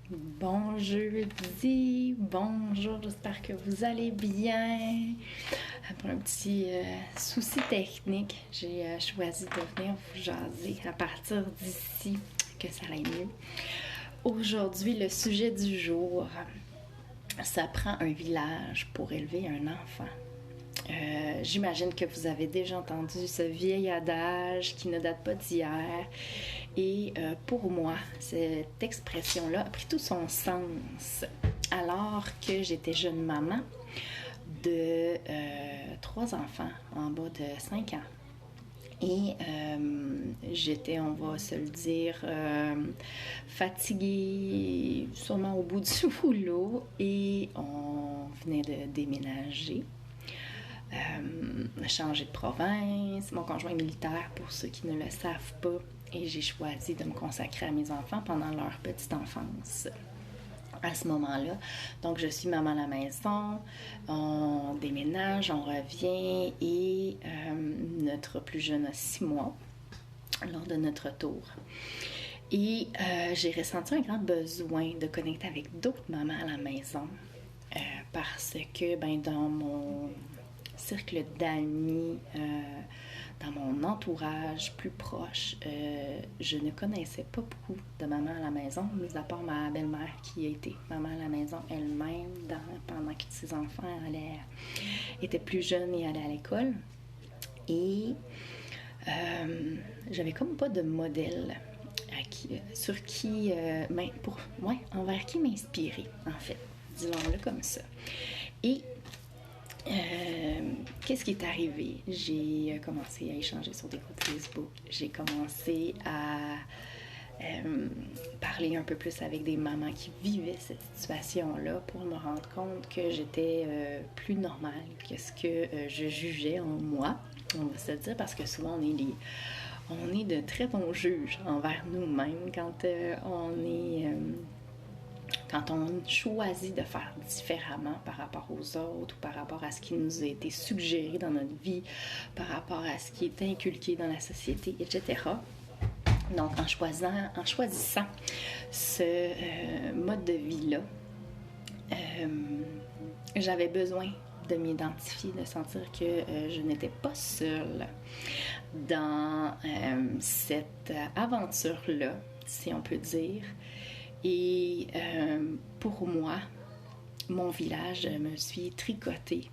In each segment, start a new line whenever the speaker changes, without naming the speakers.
Bon jeudi, bonjour, j'espère que vous allez bien. Pour un petit souci technique, j'ai choisi de venir vous jaser à partir d'ici, que ça aille mieux. Aujourd'hui, le sujet du jour, ça prend un village pour élever un enfant. J'imagine que vous avez déjà entendu ce vieil adage qui ne date pas d'hier. Et pour moi, cette expression-là a pris tout son sens alors que j'étais jeune maman de 3 enfants en bas de 5 ans. Et j'étais, on va se le dire, fatiguée, sûrement au bout du boulot, et on venait de déménager. Changer de province, mon conjoint est militaire pour ceux qui ne le savent pas, et j'ai choisi de me consacrer à mes enfants pendant leur petite enfance. À ce moment-là, donc je suis maman à la maison, on déménage, on revient et notre plus jeune a 6 mois lors de notre retour. Et j'ai ressenti un grand besoin de connecter avec d'autres mamans à la maison parce que dans mon cercle d'amis, dans mon entourage plus proche, je ne connaissais pas beaucoup de mamans à la maison, mis à part ma belle-mère qui a été maman à la maison elle-même pendant que ses enfants étaient plus jeunes et allaient à l'école. Et j'avais comme pas de modèle envers qui m'inspirer, en fait, disons-le comme ça. Et qu'est-ce qui est arrivé? J'ai commencé à échanger sur des groupes Facebook. J'ai commencé à parler un peu plus avec des mamans qui vivaient cette situation-là pour me rendre compte que j'étais plus normale que ce que je jugeais en moi, on va se dire, parce que souvent on est de très bons juges envers nous-mêmes quand on choisit de faire différemment par rapport aux autres ou par rapport à ce qui nous a été suggéré dans notre vie, par rapport à ce qui est inculqué dans la société, etc. Donc, en choisissant ce mode de vie-là, j'avais besoin de m'identifier, de sentir que je n'étais pas seule dans cette aventure-là, si on peut dire. Et pour moi, mon village, je me suis tricotée.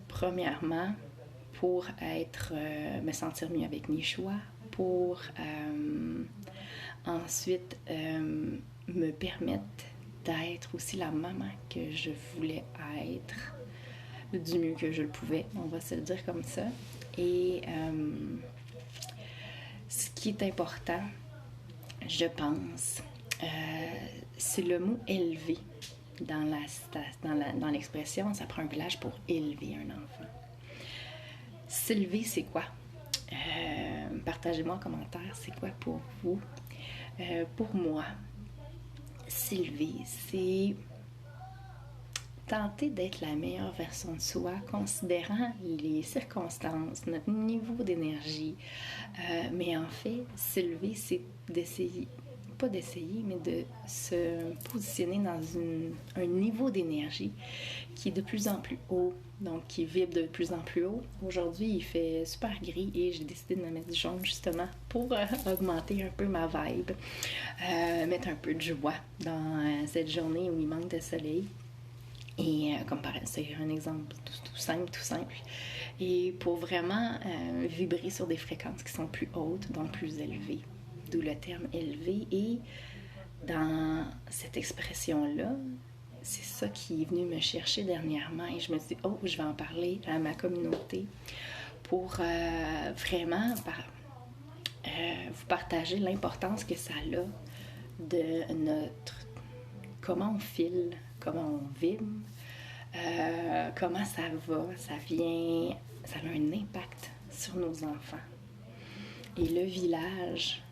Premièrement, pour me sentir mieux avec mes choix, pour ensuite me permettre d'être aussi la maman que je voulais être du mieux que je le pouvais, on va se le dire comme ça. Et ce qui est important, je pense, c'est le mot élever dans l'expression. Ça prend un village pour élever un enfant. S'élever, c'est quoi? Partagez-moi en commentaire, c'est quoi pour vous? Pour moi, s'élever, c'est tenter d'être la meilleure version de soi, considérant les circonstances, notre niveau d'énergie. Mais en fait, s'élever, c'est pas d'essayer, mais de se positionner dans un niveau d'énergie qui est de plus en plus haut, donc qui vibre de plus en plus haut. Aujourd'hui, il fait super gris et j'ai décidé de me mettre du jaune justement pour augmenter un peu ma vibe, mettre un peu de joie dans cette journée où il manque de soleil. Et c'est un exemple tout simple. Et pour vraiment vibrer sur des fréquences qui sont plus hautes, donc plus élevées. D'où le terme élevé. Et dans cette expression-là, c'est ça qui est venu me chercher dernièrement. Et je me suis dit, je vais en parler à ma communauté pour vraiment vous partager l'importance que ça a de comment on file, comment on vibre, comment ça va, ça a un impact sur nos enfants. Et le village,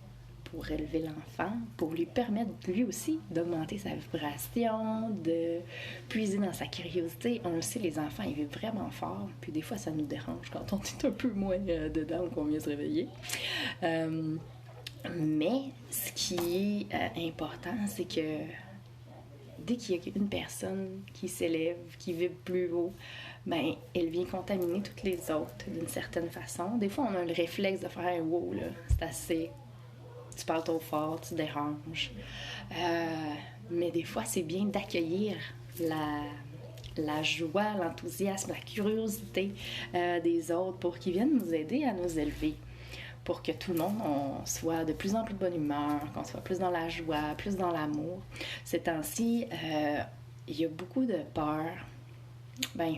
pour élever l'enfant, pour lui permettre lui aussi d'augmenter sa vibration, de puiser dans sa curiosité. On le sait, les enfants, ils vivent vraiment fort, puis des fois, ça nous dérange quand on est un peu moins dedans ou qu'on vient se réveiller. Mais ce qui est important, c'est que dès qu'il y a une personne qui s'élève, qui vibre plus haut, ben, elle vient contaminer toutes les autres d'une certaine façon. Des fois, on a le réflexe de faire hey, wow, là, c'est assez, tu parles trop fort, tu déranges. Mais des fois, c'est bien d'accueillir la joie, l'enthousiasme, la curiosité des autres pour qu'ils viennent nous aider à nous élever. Pour que tout le monde on soit de plus en plus de bonne humeur, qu'on soit plus dans la joie, plus dans l'amour. Ces temps-ci, il y a beaucoup de peur. Ben,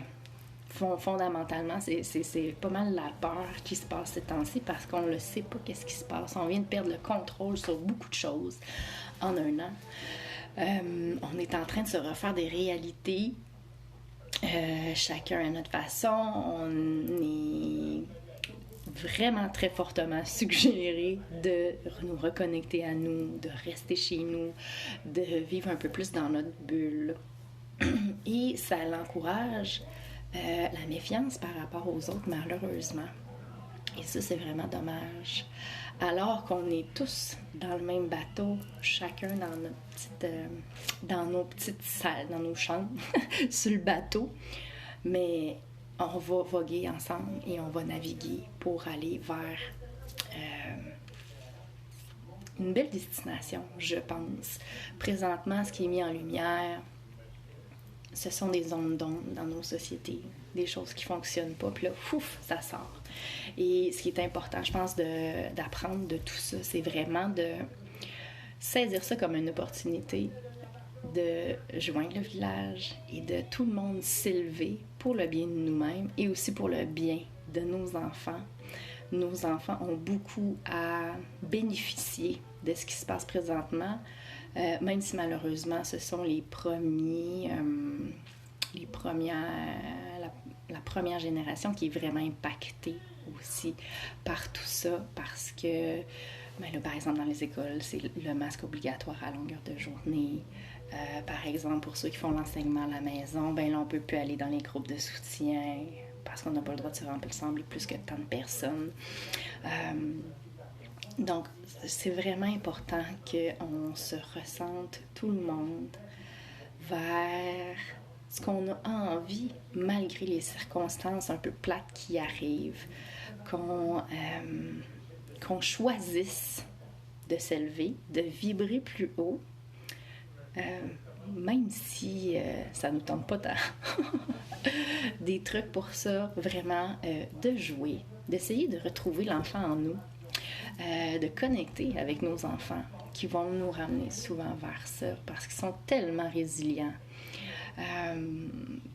fondamentalement, c'est pas mal la peur qui se passe ces temps-ci parce qu'on ne sait pas qu'est-ce qui se passe. On vient de perdre le contrôle sur beaucoup de choses en un an. On est en train de se refaire des réalités. Chacun à notre façon. On est vraiment très fortement suggéré de nous reconnecter à nous, de rester chez nous, de vivre un peu plus dans notre bulle. Et ça l'encourage la méfiance par rapport aux autres, malheureusement. Et ça, c'est vraiment dommage. Alors qu'on est tous dans le même bateau, chacun dans nos petites salles, dans nos chambres, sur le bateau. Mais on va voguer ensemble et on va naviguer pour aller vers une belle destination, je pense. Présentement, ce qui est mis en lumière, ce sont des zones d'ombre dans nos sociétés, des choses qui ne fonctionnent pas, puis là, ouf, ça sort. Et ce qui est important, je pense, d'apprendre de tout ça, c'est vraiment de saisir ça comme une opportunité de joindre le village et de tout le monde s'élever pour le bien de nous-mêmes et aussi pour le bien de nos enfants. Nos enfants ont beaucoup à bénéficier de ce qui se passe présentement, même si malheureusement ce sont la première génération qui est vraiment impactée aussi par tout ça, parce que ben là, par exemple dans les écoles, c'est le masque obligatoire à longueur de journée. Par exemple, pour ceux qui font l'enseignement à la maison, ben là, on ne peut plus aller dans les groupes de soutien parce qu'on n'a pas le droit de se rassembler plus que tant de personnes. Donc, c'est vraiment important qu'on se ressente tout le monde vers ce qu'on a envie, malgré les circonstances un peu plates qui arrivent, qu'on choisisse de s'élever, de vibrer plus haut, même si ça ne nous tente pas tant. Des trucs pour ça, vraiment, de jouer, d'essayer de retrouver l'enfant en nous, de connecter avec nos enfants qui vont nous ramener souvent vers ça parce qu'ils sont tellement résilients.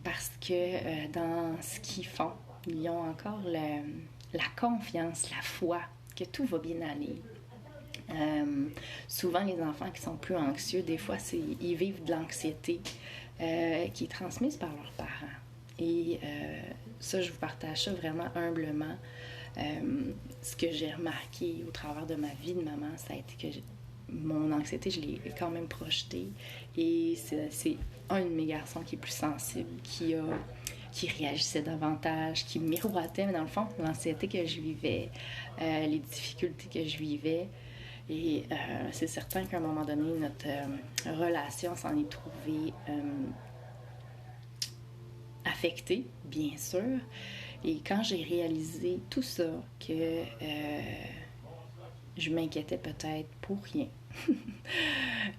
Parce que dans ce qu'ils font, ils ont encore la confiance, la foi que tout va bien aller. Souvent, les enfants qui sont plus anxieux, des fois, ils vivent de l'anxiété qui est transmise par leurs parents. Et ça, je vous partage ça vraiment humblement. Ce que j'ai remarqué au travers de ma vie de maman, ça a été que mon anxiété, je l'ai quand même projetée. Et c'est un de mes garçons qui est plus sensible, qui réagissait davantage, qui miroitait, mais dans le fond, l'anxiété que je vivais, les difficultés que je vivais. Et c'est certain qu'à un moment donné, notre relation s'en est trouvée affectée, bien sûr. Et quand j'ai réalisé tout ça, que je m'inquiétais peut-être pour rien,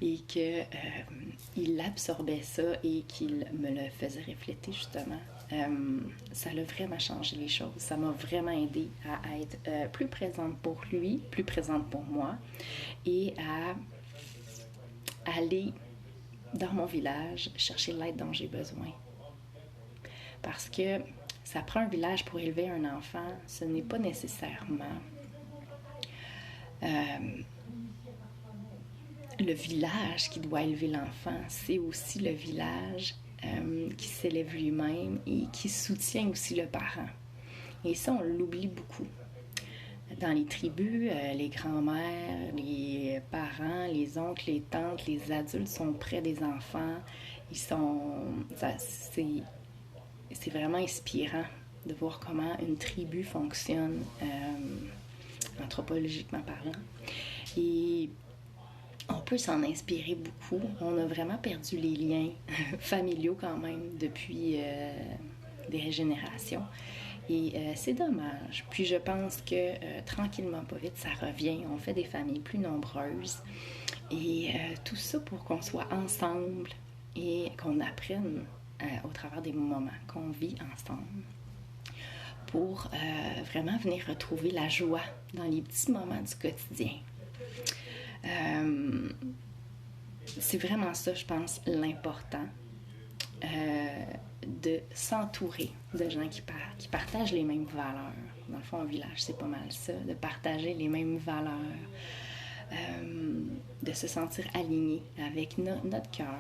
et qu'il absorbait ça et qu'il me le faisait refléter justement, ça l'a vraiment changé les choses. Ça m'a vraiment aidé à être plus présente pour lui, plus présente pour moi et à aller dans mon village chercher l'aide dont j'ai besoin. Parce que ça prend un village pour élever un enfant, ce n'est pas nécessairement le village qui doit élever l'enfant, c'est aussi le village qui s'élève lui-même et qui soutient aussi le parent. Et ça, on l'oublie beaucoup. Dans les tribus, les grands-mères, les parents, les oncles, les tantes, les adultes sont près des enfants. C'est vraiment inspirant de voir comment une tribu fonctionne anthropologiquement parlant. Et on peut s'en inspirer beaucoup. On a vraiment perdu les liens familiaux quand même depuis des générations. Et c'est dommage. Puis je pense que tranquillement, pas vite, ça revient. On fait des familles plus nombreuses. Et tout ça pour qu'on soit ensemble et qu'on apprenne au travers des moments qu'on vit ensemble. Pour vraiment venir retrouver la joie dans les petits moments du quotidien. C'est vraiment ça, je pense, l'important. De s'entourer de gens qui partagent les mêmes valeurs. Dans le fond, au village, c'est pas mal ça, de partager les mêmes valeurs, de se sentir aligné avec notre cœur,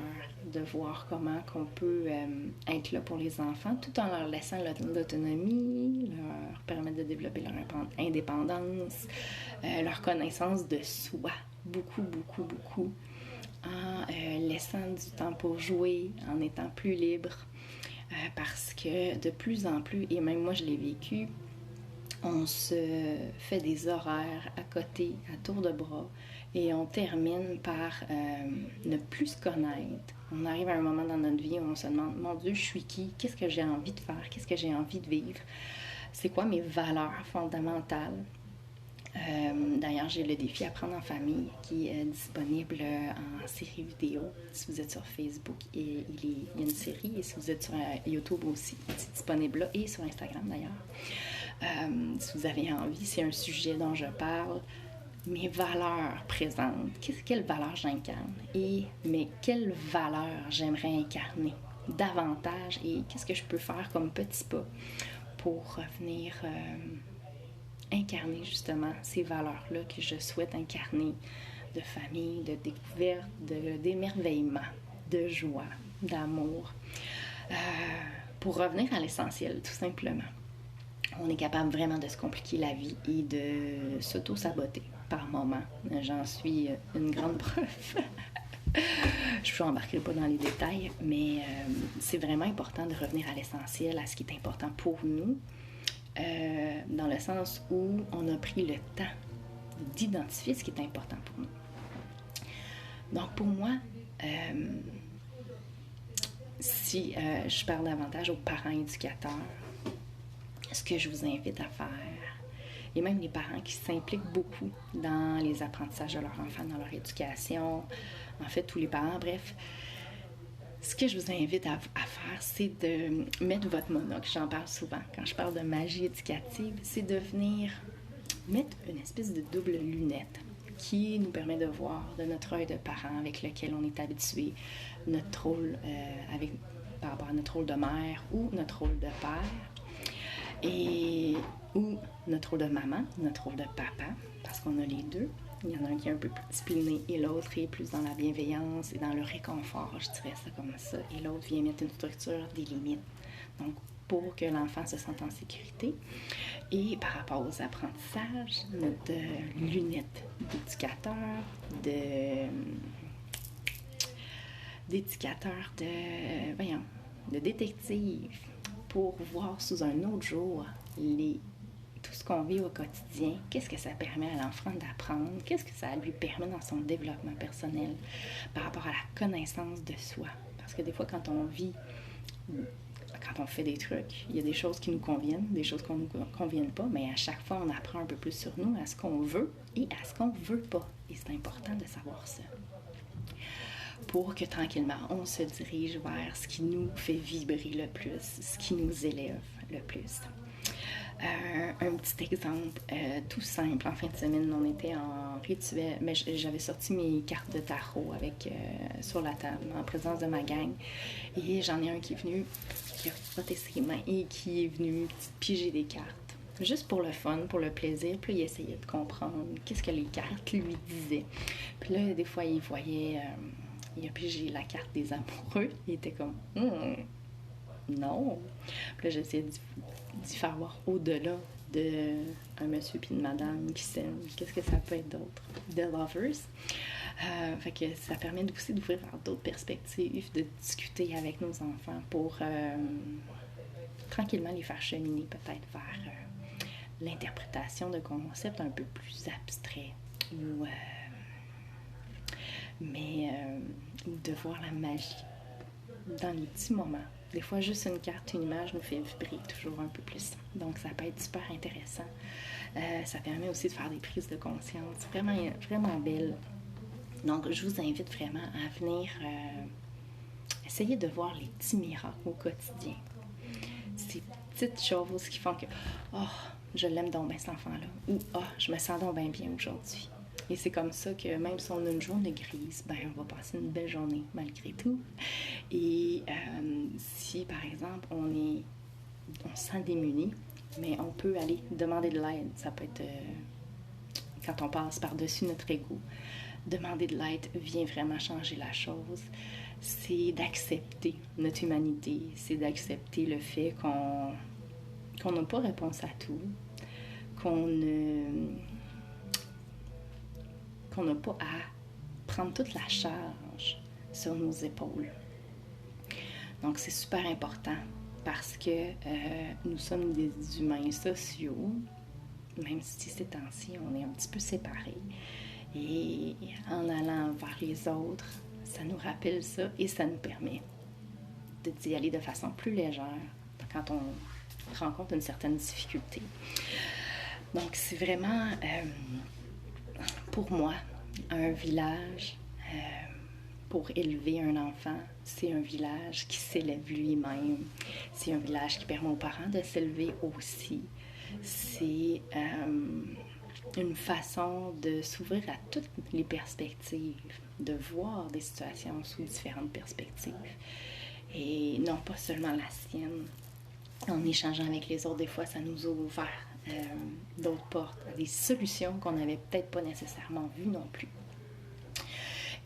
de voir comment qu'on peut être là pour les enfants tout en leur laissant l'autonomie, leur permettre de développer leur indépendance, leur connaissance de soi, beaucoup, beaucoup, beaucoup, en laissant du temps pour jouer, en étant plus libre, parce que de plus en plus, et même moi je l'ai vécu, on se fait des horaires à côté, à tour de bras, et on termine par ne plus se connaître. On arrive à un moment dans notre vie où on se demande, mon Dieu, je suis qui? Qu'est-ce que j'ai envie de faire? Qu'est-ce que j'ai envie de vivre? C'est quoi mes valeurs fondamentales? D'ailleurs, j'ai le défi Apprendre en famille qui est disponible en série vidéo. Si vous êtes sur Facebook, il y a une série. Et si vous êtes sur YouTube aussi, c'est disponible là et sur Instagram d'ailleurs. Si vous avez envie, c'est un sujet dont je parle. Mes valeurs présentes. Quelles valeurs j'incarne? Mais quelles valeurs j'aimerais incarner davantage? Et qu'est-ce que je peux faire comme petit pas pour revenir incarner justement ces valeurs-là que je souhaite incarner, de famille, de découverte, d'émerveillement, de joie, d'amour, pour revenir à l'essentiel, tout simplement. On est capable vraiment de se compliquer la vie et de s'auto-saboter par moments. J'en suis une grande preuve. Je ne embarquerai pas dans les détails, mais c'est vraiment important de revenir à l'essentiel, à ce qui est important pour nous, dans le sens où on a pris le temps d'identifier ce qui est important pour nous. Donc pour moi, si je parle davantage aux parents éducateurs, ce que je vous invite à faire, et même les parents qui s'impliquent beaucoup dans les apprentissages de leurs enfants, dans leur éducation, en fait tous les parents, bref, ce que je vous invite à faire, c'est de mettre votre monocle. J'en parle souvent quand je parle de magie éducative, c'est de venir mettre une espèce de double lunette qui nous permet de voir de notre œil de parent avec lequel on est habitué notre rôle par rapport à notre rôle de mère ou notre rôle de père, ou notre rôle de maman, notre rôle de papa, parce qu'on a les deux. Il y en a un qui est un peu plus discipliné et l'autre est plus dans la bienveillance et dans le réconfort, je dirais ça comme ça. Et l'autre vient mettre une structure, des limites. Donc, pour que l'enfant se sente en sécurité. Et par rapport aux apprentissages, notre lunette d'éducateur, de détective, pour voir sous un autre jour tout ce qu'on vit au quotidien, qu'est-ce que ça permet à l'enfant d'apprendre, qu'est-ce que ça lui permet dans son développement personnel par rapport à la connaissance de soi. Parce que des fois, quand on fait des trucs, il y a des choses qui nous conviennent, des choses qui ne nous conviennent pas, mais à chaque fois, on apprend un peu plus sur nous, à ce qu'on veut et à ce qu'on ne veut pas. Et c'est important de savoir ça. Pour que tranquillement, on se dirige vers ce qui nous fait vibrer le plus, ce qui nous élève le plus. Un petit exemple tout simple. En fin de semaine, on était en rituel, mais j'avais sorti mes cartes de tarot sur la table, en présence de ma gang. Et j'en ai un qui est venu, qui a frotté ses mains et qui est venu piger des cartes. Juste pour le fun, pour le plaisir. Puis il essayait de comprendre qu'est-ce que les cartes lui disaient. Puis là, des fois, il voyait... il a pigé la carte des amoureux. Il était comme... non. Puis là, j'essayais d'y faire voir au-delà d'un monsieur puis une madame qui s'aiment. Qu'est-ce que ça peut être d'autre? The Lovers. Fait que ça permet aussi d'ouvrir vers d'autres perspectives, de discuter avec nos enfants pour tranquillement les faire cheminer peut-être vers l'interprétation de concepts un peu plus abstraits ou mais de voir la magie dans les petits moments. Des fois, juste une carte, une image nous fait vibrer toujours un peu plus. Donc, ça peut être super intéressant. Ça permet aussi de faire des prises de conscience vraiment, vraiment belles. Donc, je vous invite vraiment à venir essayer de voir les petits miracles au quotidien. Ces petites choses qui font que « Oh, je l'aime donc bien cet enfant-là » ou « Oh, je me sens donc bien aujourd'hui ». Et c'est comme ça que même si on a une journée grise, ben on va passer une belle journée malgré tout. Et si, par exemple, on se sent démuni, mais on peut aller demander de l'aide. Ça peut être quand on passe par-dessus notre ego. Demander de l'aide vient vraiment changer la chose. C'est d'accepter notre humanité. C'est d'accepter le fait qu'on n'a pas réponse à tout, qu'on n'a pas à prendre toute la charge sur nos épaules. Donc, c'est super important parce que nous sommes des humains sociaux, même si ces temps-ci, on est un petit peu séparés. Et en allant vers les autres, ça nous rappelle ça et ça nous permet d'y aller de façon plus légère quand on rencontre une certaine difficulté. Donc, c'est vraiment, pour moi, un village, pour élever un enfant, c'est un village qui s'élève lui-même. C'est un village qui permet aux parents de s'élever aussi. C'est une façon de s'ouvrir à toutes les perspectives, de voir des situations sous différentes perspectives. Et non pas seulement la sienne. En échangeant avec les autres, des fois, ça nous a ouvert d'autres portes, des solutions qu'on n'avait peut-être pas nécessairement vues non plus.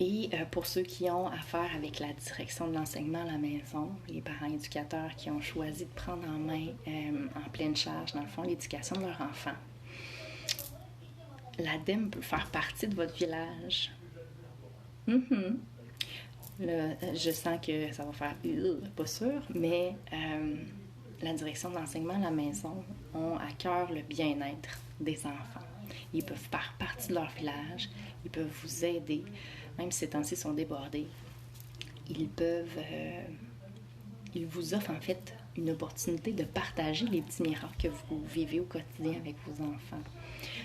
Et pour ceux qui ont affaire avec la direction de l'enseignement à la maison, les parents éducateurs qui ont choisi de prendre en main en pleine charge, dans le fond, l'éducation de leur enfant, l'ADEME peut faire partie de votre village. Mm-hmm. Là, je sens que ça va faire pas sûr, mais la direction de l'enseignement à la maison ont à cœur le bien-être des enfants. Ils peuvent faire partie de leur village, ils peuvent vous aider, même si ces temps-ci sont débordés. Ils vous offrent en fait une opportunité de partager les petits miracles que vous vivez au quotidien avec vos enfants.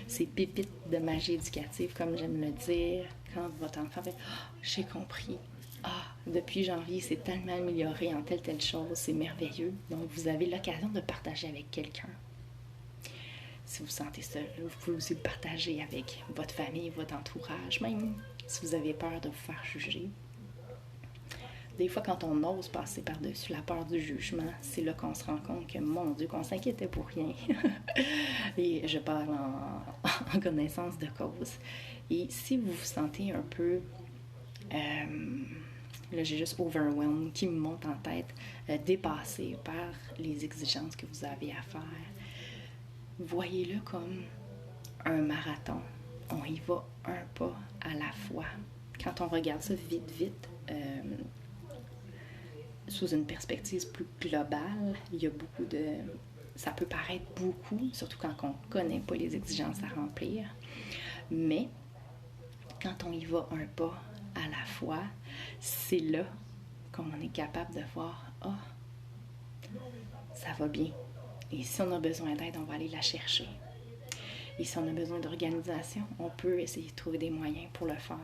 Ces pépites de magie éducative, comme j'aime le dire, quand votre enfant fait « j'ai compris ». Ah, depuis janvier, c'est tellement amélioré en telle chose, c'est merveilleux. Donc, vous avez l'occasion de partager avec quelqu'un. Si vous vous sentez seul, vous pouvez aussi le partager avec votre famille, votre entourage, même si vous avez peur de vous faire juger. Des fois, quand on ose passer par-dessus la peur du jugement, c'est là qu'on se rend compte que, mon Dieu, qu'on s'inquiétait pour rien. Et je parle en connaissance de cause. Et si vous vous sentez un peu... là, j'ai juste overwhelmed qui me monte en tête, dépassé par les exigences que vous avez à faire. Voyez-le comme un marathon. On y va un pas à la fois. Quand on regarde ça vite, sous une perspective plus globale, il y a beaucoup de... Ça peut paraître beaucoup, surtout quand on ne connaît pas les exigences à remplir. Mais quand on y va un pas à la fois, c'est là qu'on est capable de voir « Ah, ça va bien. » Et si on a besoin d'aide, on va aller la chercher. Et si on a besoin d'organisation, on peut essayer de trouver des moyens pour le faire.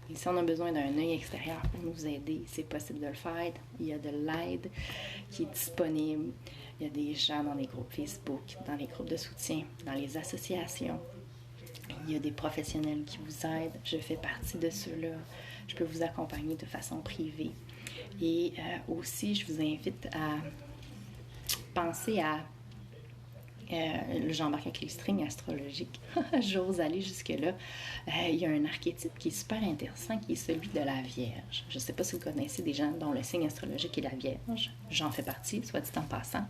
Et si on a besoin d'un œil extérieur pour nous aider, c'est possible de le faire. Il y a de l'aide qui est disponible. Il y a des gens dans les groupes Facebook, dans les groupes de soutien, dans les associations. Il y a des professionnels qui vous aident. Je fais partie de ceux-là. Je peux vous accompagner de façon privée. Et aussi, je vous invite à penser à... j'embarque avec les strings astrologiques. J'ose aller jusque-là. Il y a un archétype qui est super intéressant, qui est celui de la Vierge. Je ne sais pas si vous connaissez des gens dont le signe astrologique est la Vierge. J'en fais partie, soit dit en passant.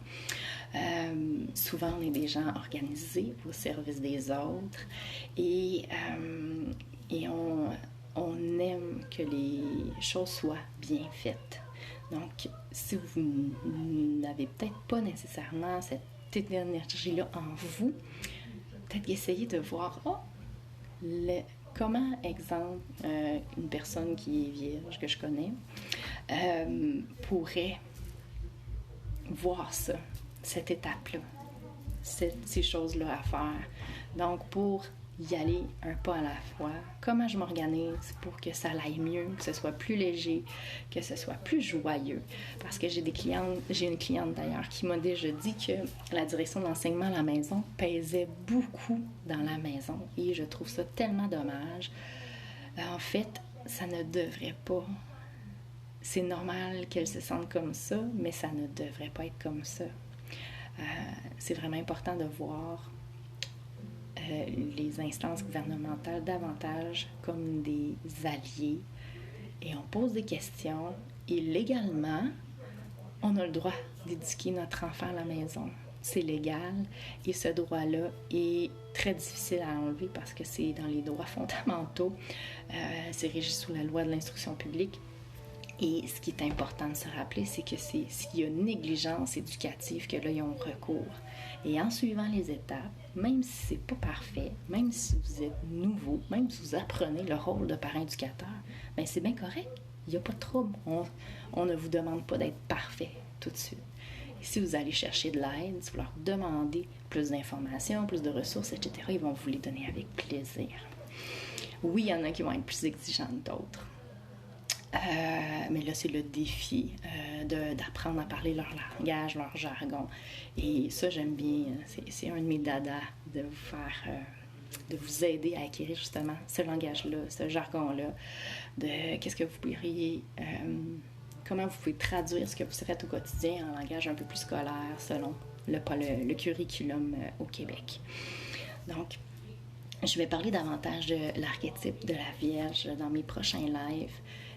Souvent, on est des gens organisés au service des autres et on aime que les choses soient bien faites. Donc, si vous n'avez peut-être pas nécessairement cette énergie-là en vous, peut-être essayer de voir Comment, exemple, une personne qui est vierge, que je connais, pourrait voir ça, cette étape-là, ces choses-là à faire. Donc, pour y aller un pas à la fois, comment je m'organise pour que ça aille mieux, que ce soit plus léger, que ce soit plus joyeux. Parce que j'ai une cliente d'ailleurs qui m'a déjà dit que la direction d'enseignement à la maison pesait beaucoup dans la maison. Et je trouve ça tellement dommage. En fait, ça ne devrait pas. C'est normal qu'elle se sente comme ça, mais ça ne devrait pas être comme ça. C'est vraiment important de voir les instances gouvernementales davantage comme des alliés. Et on pose des questions. Et légalement, on a le droit d'éduquer notre enfant à la maison. C'est légal. Et ce droit-là est très difficile à enlever parce que c'est dans les droits fondamentaux. C'est régi sous la loi de l'instruction publique. Et ce qui est important de se rappeler, c'est que c'est s'il y a négligence éducative que là, ils ont recours. Et en suivant les étapes, même si c'est pas parfait, même si vous êtes nouveau, même si vous apprenez le rôle de parent-éducateur, bien c'est bien correct. Il n'y a pas de trouble. On ne vous demande pas d'être parfait tout de suite. Et si vous allez chercher de l'aide, si vous leur demandez plus d'informations, plus de ressources, etc., ils vont vous les donner avec plaisir. Oui, il y en a qui vont être plus exigeants que d'autres. Mais là, c'est le défi d'apprendre à parler leur langage, leur jargon. Et ça, j'aime bien. C'est un de mes dadas de vous faire, de vous aider à acquérir justement ce langage-là, ce jargon-là, de qu'est-ce que vous pourriez, comment vous pouvez traduire ce que vous faites au quotidien en langage un peu plus scolaire selon le curriculum au Québec. Donc, je vais parler davantage de l'archétype de la Vierge dans mes prochains lives.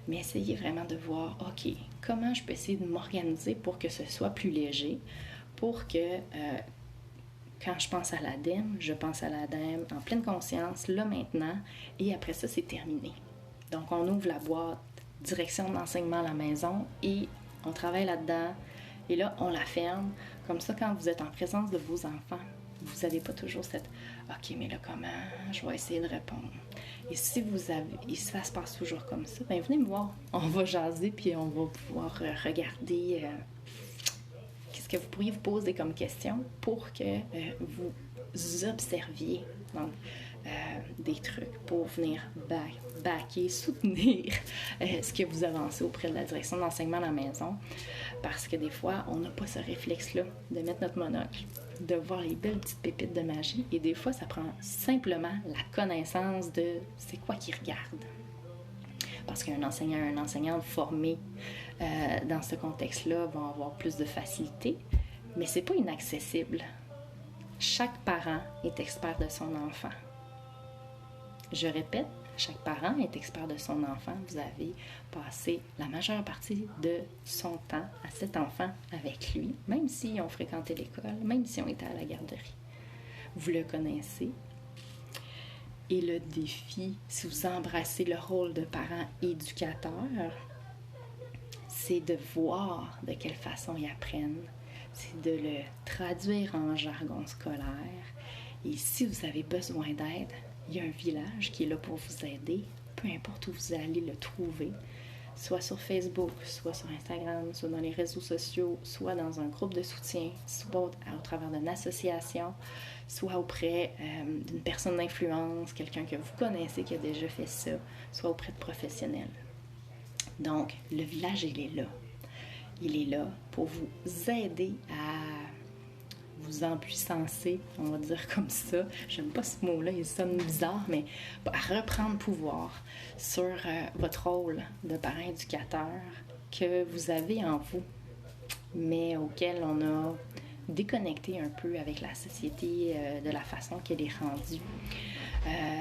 Mais essayez vraiment de voir, OK, comment je peux essayer de m'organiser pour que ce soit plus léger, pour que quand je pense à l'ADEME, je pense à l'ADEME en pleine conscience, là maintenant, et après ça, c'est terminé. Donc, on ouvre la boîte direction d'enseignement à la maison et on travaille là-dedans. Et là, on la ferme. Comme ça, quand vous êtes en présence de vos enfants, vous n'avez pas toujours cette « OK, mais là, comment? Je vais essayer de répondre. » Et si ça se passe toujours comme ça, bien, venez me voir. On va jaser, puis on va pouvoir regarder qu'est-ce que vous pourriez vous poser comme question pour que vous observiez donc, des trucs pour venir backer, soutenir ce que vous avancez auprès de la direction d'enseignement à la maison. Parce que des fois, on n'a pas ce réflexe-là de mettre notre monocle, de voir les belles petites pépites de magie. Et des fois, ça prend simplement la connaissance de c'est quoi qu'ils regardent. Parce qu'un enseignant, une enseignante formée dans ce contexte-là va avoir plus de facilité, mais c'est pas inaccessible. Chaque parent est expert de son enfant. Je répète, chaque parent est expert de son enfant. Vous avez passé la majeure partie de son temps à cet enfant avec lui, même s'ils ont fréquenté l'école, même s'ils ont été à la garderie. Vous le connaissez. Et le défi, si vous embrassez le rôle de parent éducateur, c'est de voir de quelle façon ils apprennent. C'est de le traduire en jargon scolaire. Et si vous avez besoin d'aide, il y a un village qui est là pour vous aider, peu importe où vous allez le trouver, soit sur Facebook, soit sur Instagram, soit dans les réseaux sociaux, soit dans un groupe de soutien, soit au travers d'une association, soit auprès d'une personne d'influence, quelqu'un que vous connaissez qui a déjà fait ça, soit auprès de professionnels. Donc, le village, il est là. Il est là pour vous aider à vous empuissancer, on va dire comme ça. J'aime pas ce mot-là, il sonne bizarre, mais à reprendre pouvoir sur votre rôle de parent éducateur que vous avez en vous, mais auquel on a déconnecté un peu avec la société de la façon qu'elle est rendue.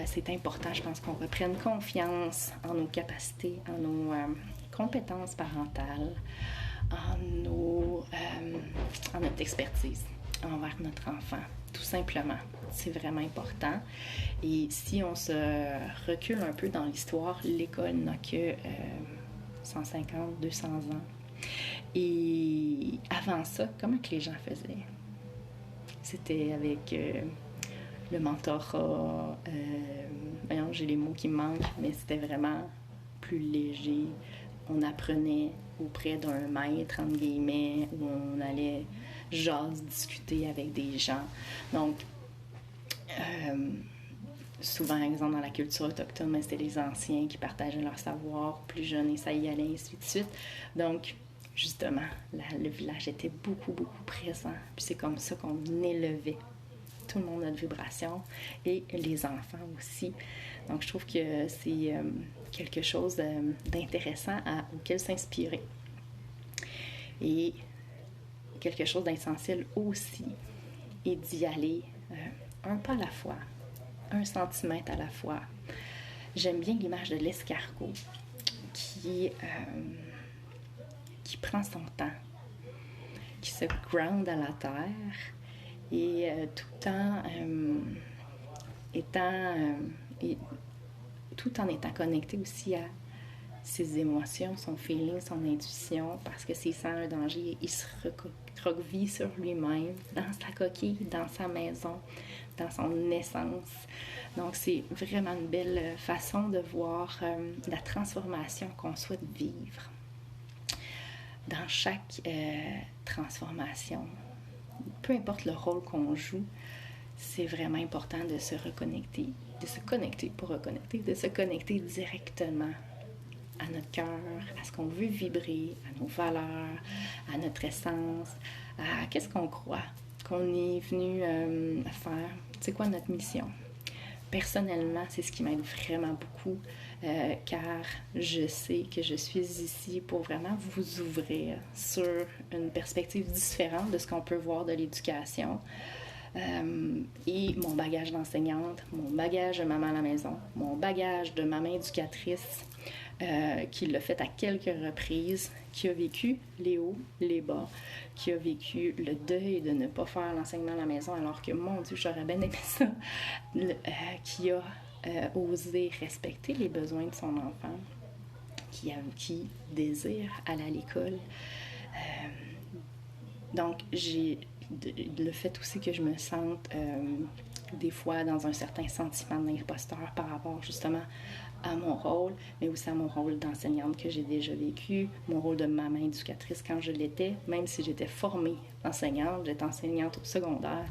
C'est important, je pense, qu'on reprenne confiance en nos capacités, en nos compétences parentales, en notre expertise envers notre enfant, tout simplement. C'est vraiment important. Et si on se recule un peu dans l'histoire, l'école n'a que 150, 200 ans. Et avant ça, comment que les gens faisaient? C'était avec le mentorat, voyons, j'ai les mots qui me manquent, mais c'était vraiment plus léger. On apprenait auprès d'un maître, entre guillemets, où on allait jaser, discuter avec des gens. Donc, souvent, exemple, dans la culture autochtone, c'était les anciens qui partageaient leur savoir, plus jeunes, et ça y allait, ainsi de suite. Donc, justement, le village était beaucoup, beaucoup présent. Puis c'est comme ça qu'on élevait tout le monde notre vibration, et les enfants aussi. Donc, je trouve que c'est quelque chose d'intéressant auquel s'inspirer. Et quelque chose d'essentiel aussi, et d'y aller un pas à la fois, 1 centimètre à la fois. J'aime bien l'image de l'escargot qui prend son temps, qui se ground à la terre et tout en étant connecté aussi à ses émotions, son feeling, son intuition, parce que s'il sent un danger, il se recroqueville sur lui-même, dans sa coquille, dans sa maison, dans son essence. Donc, c'est vraiment une belle façon de voir la transformation qu'on souhaite vivre. Dans chaque transformation, peu importe le rôle qu'on joue, c'est vraiment important de se reconnecter, de se connecter pour reconnecter, de se connecter directement à notre cœur, à ce qu'on veut vibrer, à nos valeurs, à notre essence, à qu'est-ce qu'on croit, qu'on est venu faire, c'est quoi notre mission. Personnellement, c'est ce qui m'aide vraiment beaucoup, car je sais que je suis ici pour vraiment vous ouvrir sur une perspective différente de ce qu'on peut voir de l'éducation. Et mon bagage d'enseignante, mon bagage de maman à la maison, mon bagage de maman éducatrice, qui l'a fait à quelques reprises, qui a vécu les hauts, les bas, qui a vécu le deuil de ne pas faire l'enseignement à la maison alors que, mon Dieu, j'aurais bien aimé ça, qui a osé respecter les besoins de son enfant, qui désire aller à l'école. Donc, j'ai le fait aussi que je me sente des fois dans un certain sentiment d'imposteur par rapport justement à mon rôle, mais aussi à mon rôle d'enseignante que j'ai déjà vécu, mon rôle de maman éducatrice quand je l'étais, même si j'étais formée enseignante, j'étais enseignante au secondaire,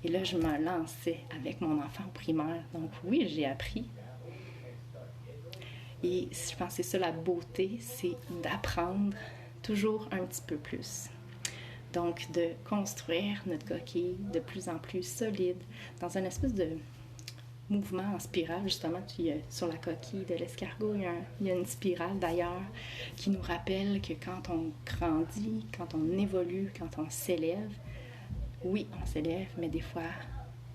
et là je me lançais avec mon enfant au primaire. Donc oui, j'ai appris. Et je pense que c'est ça la beauté, c'est d'apprendre toujours un petit peu plus. Donc, de construire notre coquille de plus en plus solide dans une espèce de mouvement en spirale, justement, sur la coquille de l'escargot, il y a une spirale d'ailleurs qui nous rappelle que quand on grandit, quand on évolue, quand on s'élève, oui, on s'élève, mais des fois,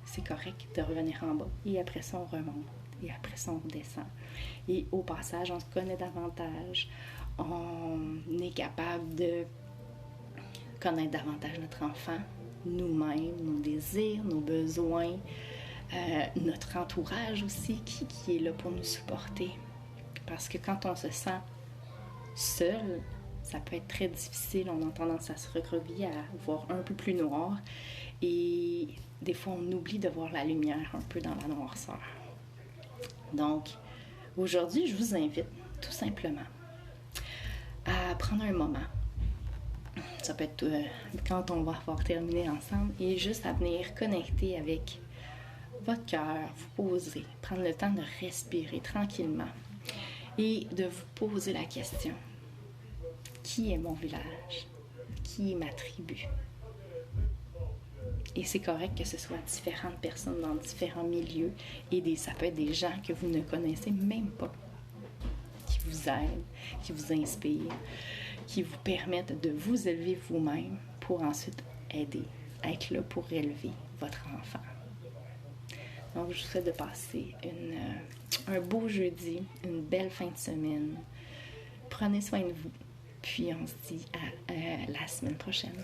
c'est correct de revenir en bas. Et après ça, on remonte. Et après ça, on redescend. Et au passage, on se connaît davantage. On est capable de connaître davantage notre enfant, nous-mêmes, nos désirs, nos besoins, notre entourage aussi qui est là pour nous supporter. Parce que quand on se sent seul, ça peut être très difficile, on a tendance à se recroqueviller, à voir un peu plus noir, et des fois on oublie de voir la lumière un peu dans la noirceur. Donc, aujourd'hui, je vous invite tout simplement à prendre un moment. Ça peut être quand on va avoir terminé ensemble, et juste à venir connecter avec votre cœur, vous poser, prendre le temps de respirer tranquillement et de vous poser la question: qui est mon village? Qui est ma tribu? Et c'est correct que ce soit différentes personnes dans différents milieux, et ça peut être des gens que vous ne connaissez même pas, qui vous aident, qui vous inspirent, qui vous permettent de vous élever vous-même pour ensuite aider, être là pour élever votre enfant. Donc, je vous souhaite de passer un beau jeudi, une belle fin de semaine. Prenez soin de vous, puis on se dit à la semaine prochaine.